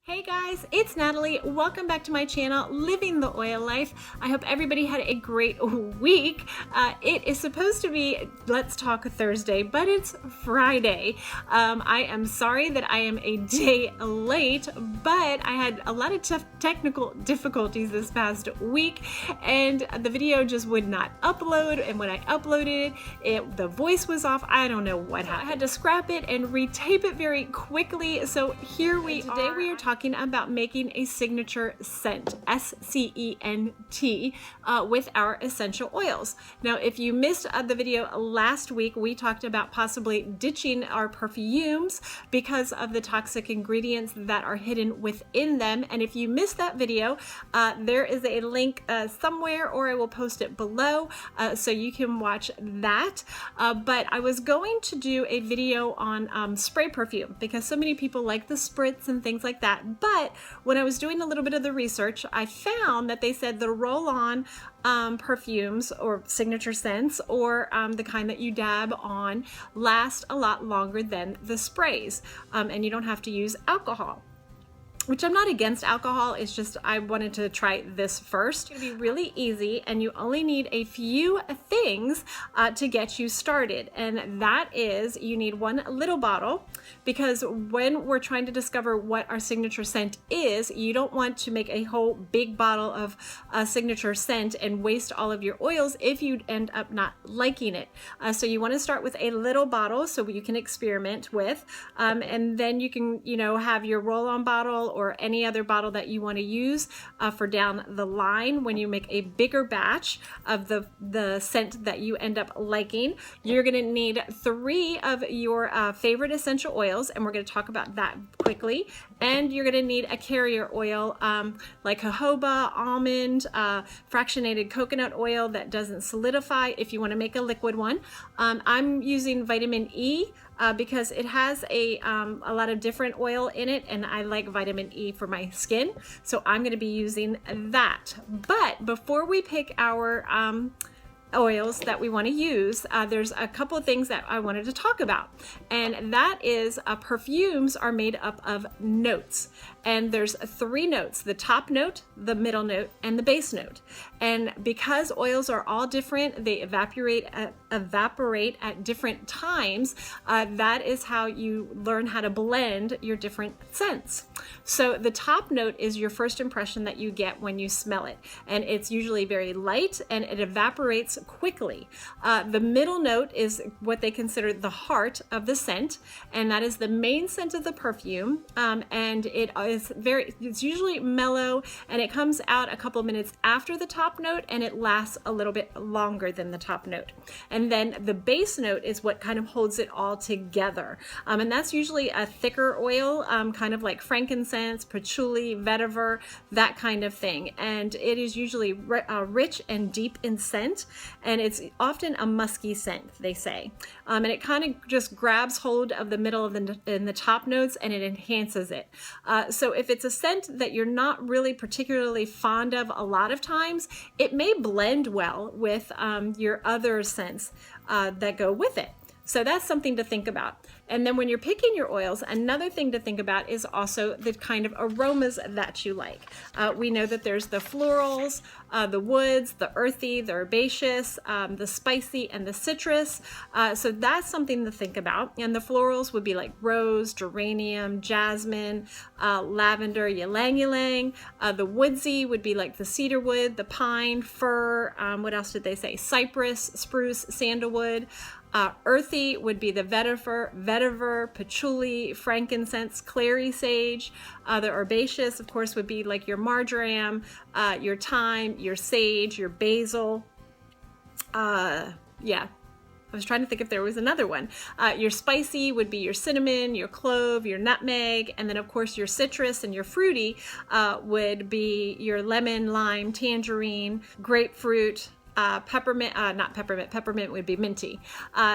Hey guys, it's Natalie. Welcome back to my channel, Living the Oil Life. I hope everybody had a great week. It is supposed to be Let's Talk Thursday, but it's Friday. I am sorry that I am a day late, but I had a lot of technical difficulties this past week, and the video just would not upload, and when I uploaded it, the voice was off. I don't know what happened. I had to scrap it and retape it very quickly, so here we are. Today we are talking about making a signature scent, S-C-E-N-T, with our essential oils. Now, if you missed the video last week, we talked about possibly ditching our perfumes because of the toxic ingredients that are hidden within them. And if you missed that video, there is a link somewhere, or I will post it below so you can watch that. But I was going to do a video on spray perfume because so many people like the spritz and things like that. But when I was doing a little bit of the research, I found that they said the roll-on perfumes or signature scents, or the kind that you dab on, last a lot longer than the sprays, and you don't have to use alcohol. Which I'm not against alcohol, it's just I wanted to try this first. It's gonna be really easy, and you only need a few things to get you started. And that is, you need one little bottle, because when we're trying to discover what our signature scent is, you don't want to make a whole big bottle of signature scent and waste all of your oils if you end up not liking it. So you wanna start with a little bottle so you can experiment with, and then you can, have your roll-on bottle or any other bottle that you want to use for down the line. When you make a bigger batch of the scent that you end up liking, you're going to need 3 of your favorite essential oils, and we're going to talk about that quickly. And you're going to need a carrier oil like jojoba, almond, fractionated coconut oil that doesn't solidify if you want to make a liquid one. I'm using vitamin E because it has a lot of different oil in it, and I like vitamin E for my skin, so I'm going to be using that. But before we pick our oils that we want to use, there's a couple of things that I wanted to talk about, and that is perfumes are made up of notes, and there's 3 notes: the top note, the middle note, and the base note. And because oils are all different, they evaporate at different times, that is how you learn how to blend your different scents. So the top note is your first impression that you get when you smell it, and it's usually very light and it evaporates quickly. The middle note is what they consider the heart of the scent, and that is the main scent of the perfume, and it's usually mellow, and it comes out a couple of minutes after the top note, and it lasts a little bit longer than the top note. And then the base note is what kind of holds it all together, and that's usually a thicker oil, kind of like frankincense, patchouli, vetiver, that kind of thing, and it is usually rich and deep in scent, and it's often a musky scent, they say, and it kind of just grabs hold of the middle of and the top notes, and it enhances it. So if it's a scent that you're not really particularly fond of, a lot of times it may blend well with your other scents that go with it. So that's something to think about. And then when you're picking your oils, another thing to think about is also the kind of aromas that you like. We know that there's the florals, the woods, the earthy, the herbaceous, the spicy, and the citrus. So that's something to think about. And the florals would be like rose, geranium, jasmine, lavender, ylang. The woodsy would be like the cedarwood, the pine, fir, what else did they say? Cypress, spruce, sandalwood. Earthy would be the vetiver, patchouli, frankincense, clary sage. The herbaceous, of course, would be like your marjoram, your thyme, your sage, your basil. I was trying to think if there was another one. Your spicy would be your cinnamon, your clove, your nutmeg, and then of course your citrus and your fruity would be your lemon, lime, tangerine, grapefruit, peppermint would be minty.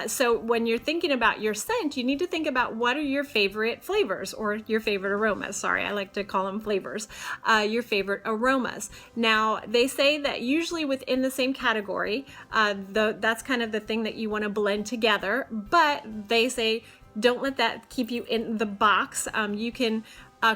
So when you're thinking about your scent, you need to think about what are your favorite flavors or your favorite aromas. Sorry, I like to call them flavors. Your favorite aromas. Now, they say that usually within the same category, that's kind of the thing that you want to blend together, but they say don't let that keep you in the box. You can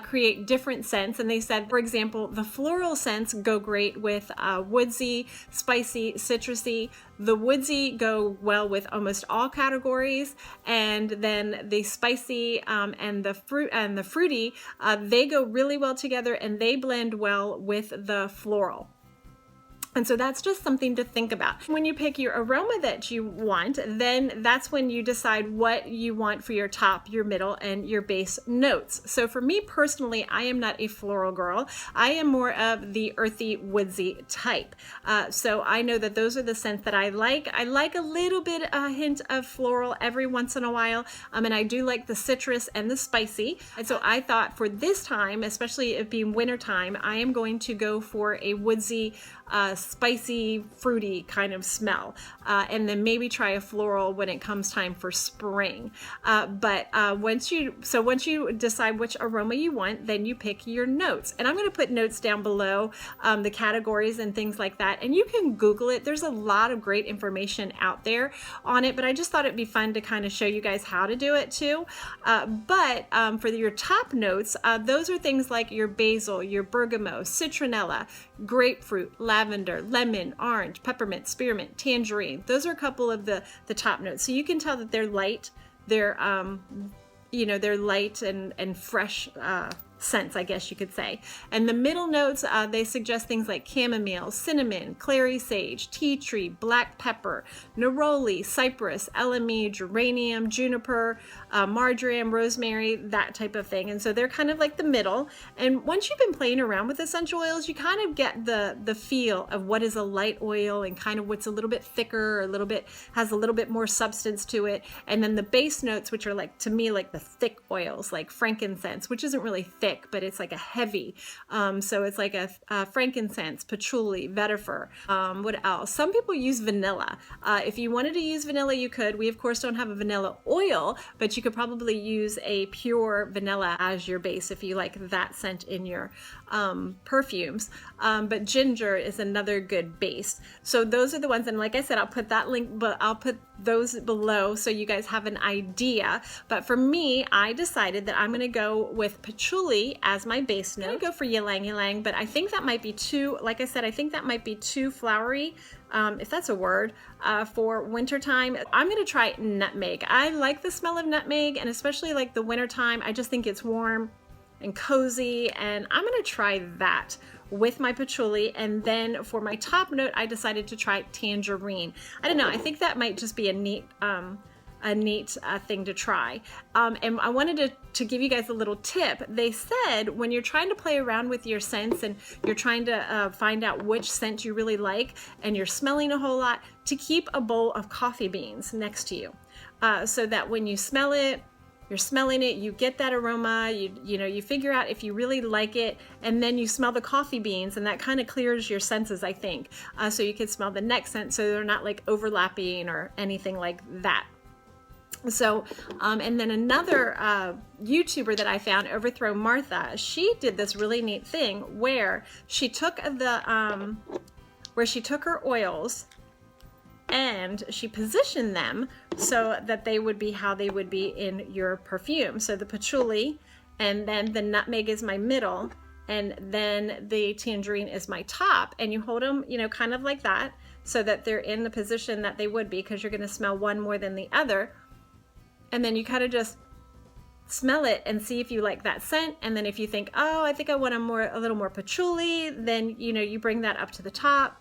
create different scents. And they said, for example, the floral scents go great with woodsy, spicy, citrusy. The woodsy go well with almost all categories, and then the spicy and the fruity, they go really well together, and they blend well with the floral. And so that's just something to think about. When you pick your aroma that you want, then that's when you decide what you want for your top, your middle, and your base notes. So for me personally, I am not a floral girl. I am more of the earthy, woodsy type. So I know that those are the scents that I like. I like a little bit, a hint of floral every once in a while. And I do like the citrus and the spicy. And so I thought for this time, especially it being winter time, I am going to go for a woodsy, spicy, fruity kind of smell, and then maybe try a floral when it comes time for spring. But once you decide which aroma you want, then you pick your notes. And I'm going to put notes down below, the categories and things like that, and you can Google it. There's a lot of great information out there on it, but I just thought it'd be fun to kind of show you guys how to do it too. But for your top notes, those are things like your basil, your bergamot, citronella, grapefruit, lavender, lemon, orange, peppermint, spearmint, tangerine. Those are a couple of the top notes. So you can tell that they're light. They're they're light and fresh scents, I guess you could say. And the middle notes, they suggest things like chamomile, cinnamon, clary sage, tea tree, black pepper, neroli, cypress, elemi, geranium, juniper, marjoram, rosemary, that type of thing. And so they're kind of like the middle. And once you've been playing around with essential oils, you kind of get the feel of what is a light oil and kind of what's a little bit thicker, or has a little bit more substance to it. And then the base notes, which are like, to me, like the thick oils, like frankincense, which isn't really thick, but it's like a heavy. So it's like a frankincense, patchouli, vetiver. What else? Some people use vanilla. If you wanted to use vanilla, you could. We, of course, don't have a vanilla oil, but you could probably use a pure vanilla as your base if you like that scent in your perfumes. But ginger is another good base. So those are the ones, and like I said, I'll put that link, but I'll put those below so you guys have an idea. But for me, I decided that I'm going to go with patchouli as my base note. I'm going to go for ylang, but I think that might be too, like I said, I think that might be too flowery, if that's a word, for wintertime. I'm going to try nutmeg. I like the smell of nutmeg, and especially like the wintertime, I just think it's warm and cozy, and I'm going to try that with my patchouli. And then for my top note, I decided to try tangerine. I don't know, I think that might just be a neat thing to try. And I wanted to give you guys a little tip. They said when you're trying to play around with your scents and you're trying to find out which scent you really like, and you're smelling a whole lot, to keep a bowl of coffee beans next to you, so that when you smell it, you're smelling it, you get that aroma, you figure out if you really like it, and then you smell the coffee beans, and that kind of clears your senses, I think. So you can smell the next scent, so they're not like overlapping or anything like that. So, and then another YouTuber that I found, Overthrow Martha, she did this really neat thing where she took her oils and she positioned them so that they would be how they would be in your perfume. So the patchouli, and then the nutmeg is my middle, and then the tangerine is my top. And you hold them, kind of like that, so that they're in the position that they would be, because you're going to smell one more than the other. And then you kind of just smell it and see if you like that scent. And then if you think, oh, I think I want a little more patchouli, then you bring that up to the top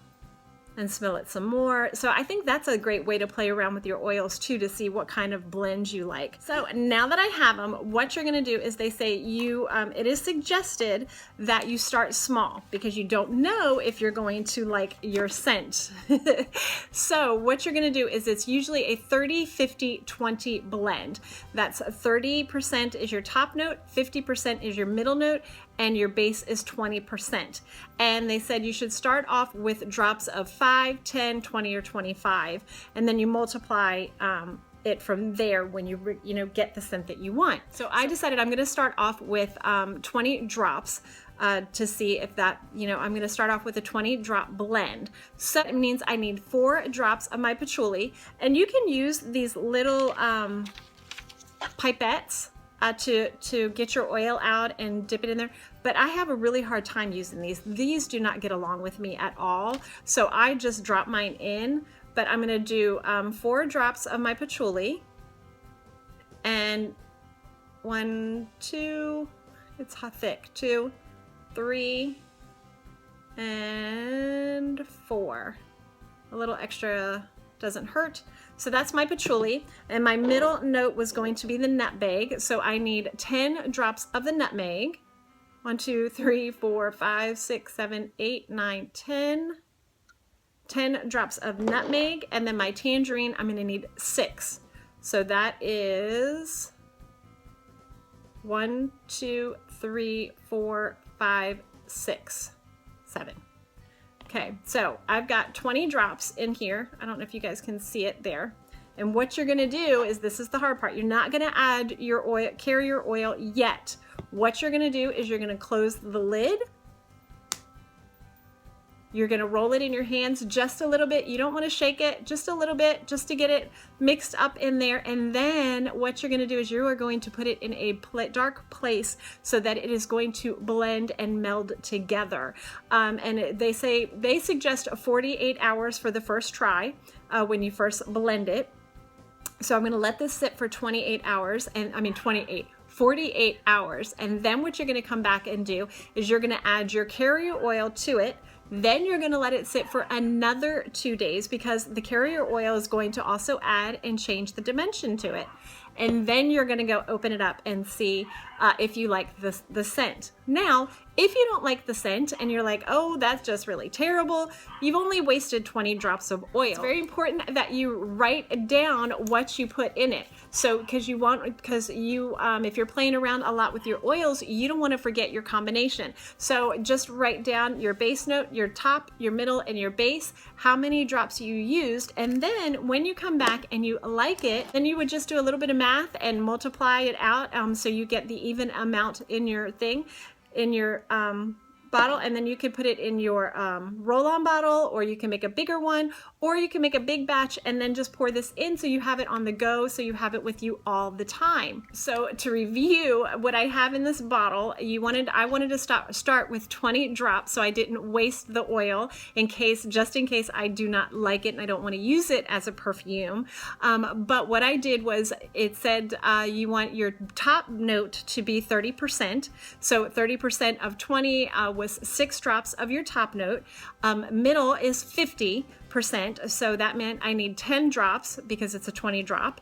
and smell it some more. So I think that's a great way to play around with your oils too, to see what kind of blends you like. So now that I have them, what you're going to do is, they say it is suggested that you start small, because you don't know if you're going to like your scent. So what you're going to do is, it's usually a 30-50-20 blend. That's 30% is your top note, 50% is your middle note, and your base is 20%. And they said you should start off with drops of 5, 10, 20, or 25, and then you multiply it from there when you get the scent that you want. So I decided I'm going to start off with 20 drops to see if that, I'm going to start off with a 20 drop blend. So it means I need 4 drops of my patchouli, and you can use these little pipettes. to get your oil out and dip it in there. But I have a really hard time using these. These do not get along with me at all. So I just drop mine in, but I'm gonna do 4 drops of my patchouli, and 1, 2, it's hot thick, 2, 3, and 4. A little extra doesn't hurt. So that's my patchouli, and my middle note was going to be the nutmeg. So I need 10 drops of the nutmeg. 1, 2, 3, 4, 5, 6, 7, 8, 9, 10. 10 drops of nutmeg, and then my tangerine, I'm gonna need 6. So that is 1, 2, 3, 4, 5, 6, 7. Okay, so I've got 20 drops in here. I don't know if you guys can see it there. And what you're gonna do is, this is the hard part, you're not gonna add your oil, carrier oil yet. What you're gonna do is you're gonna close the lid. You're gonna roll it in your hands just a little bit. You don't wanna shake it, just a little bit, just to get it mixed up in there. And then what you're gonna do is you are going to put it in a dark place so that it is going to blend and meld together. And they suggest 48 hours for the first try when you first blend it. So I'm gonna let this sit for 48 hours, and 48 hours. And then what you're gonna come back and do is you're gonna add your carrier oil to it. Then you're gonna let it sit for another 2 days, because the carrier oil is going to also add and change the dimension to it. And then you're gonna go open it up and see if you like the scent. Now, if you don't like the scent and you're like, oh, that's just really terrible, you've only wasted 20 drops of oil. It's very important that you write down what you put in it. So, because if you're playing around a lot with your oils, you don't want to forget your combination. So just write down your base note, your top, your middle, and your base, how many drops you used. And then when you come back and you like it, then you would just do a little bit of math and multiply it out, so you get the even amount in your thing, in your bottle, and then you can put it in your roll-on bottle, or you can make a bigger one, or you can make a big batch and then just pour this in so you have it on the go, so you have it with you all the time. So to review what I have in this bottle, I wanted to start with 20 drops so I didn't waste the oil just in case I do not like it and I don't want to use it as a perfume. But what I did was, it said you want your top note to be 30%. So 30% of 20 was 6 drops of your top note. Middle is 50%, so that meant I need 10 drops because it's a 20 drop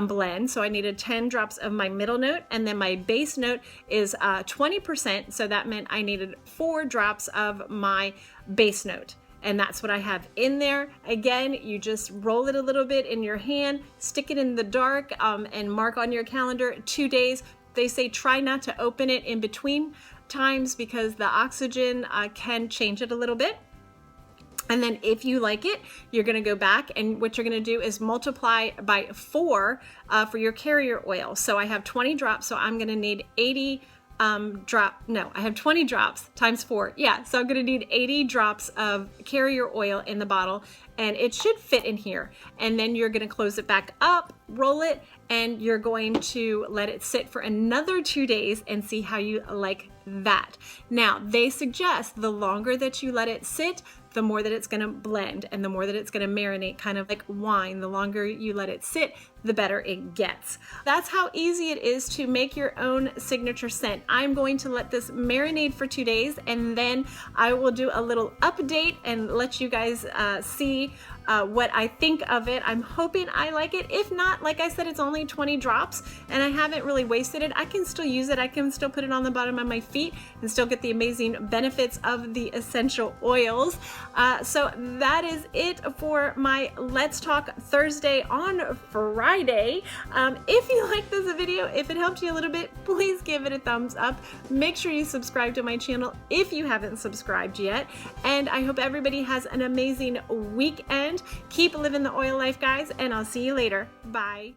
blend. So I needed 10 drops of my middle note, and then my base note is 20%, so that meant I needed 4 drops of my base note. And that's what I have in there. Again, you just roll it a little bit in your hand, stick it in the dark, and mark on your calendar 2 days. They say try not to open it in between times because the oxygen can change it a little bit. And then if you like it, you're gonna go back, and what you're gonna do is multiply by 4 for your carrier oil. So I have 20 drops, so I'm gonna need 80 I have 20 drops times 4. Yeah, so I'm gonna need 80 drops of carrier oil in the bottle, and it should fit in here. And then you're gonna close it back up, roll it, and you're going to let it sit for another 2 days and see how you like that. Now, they suggest the longer that you let it sit, the more that it's gonna blend and the more that it's gonna marinate, kind of like wine. The longer you let it sit, the better it gets. That's how easy it is to make your own signature scent. I'm going to let this marinate for 2 days, and then I will do a little update and let you guys see what I think of it. I'm hoping I like it. If not, like I said, it's only 20 drops and I haven't really wasted it. I can still use it. I can still put it on the bottom of my feet and still get the amazing benefits of the essential oils. So that is it for my Let's Talk Thursday on Friday. If you like this video, if it helped you a little bit, please give it a thumbs up. Make sure you subscribe to my channel if you haven't subscribed yet. And I hope everybody has an amazing weekend. Keep living the oil life, guys, and I'll see you later. Bye.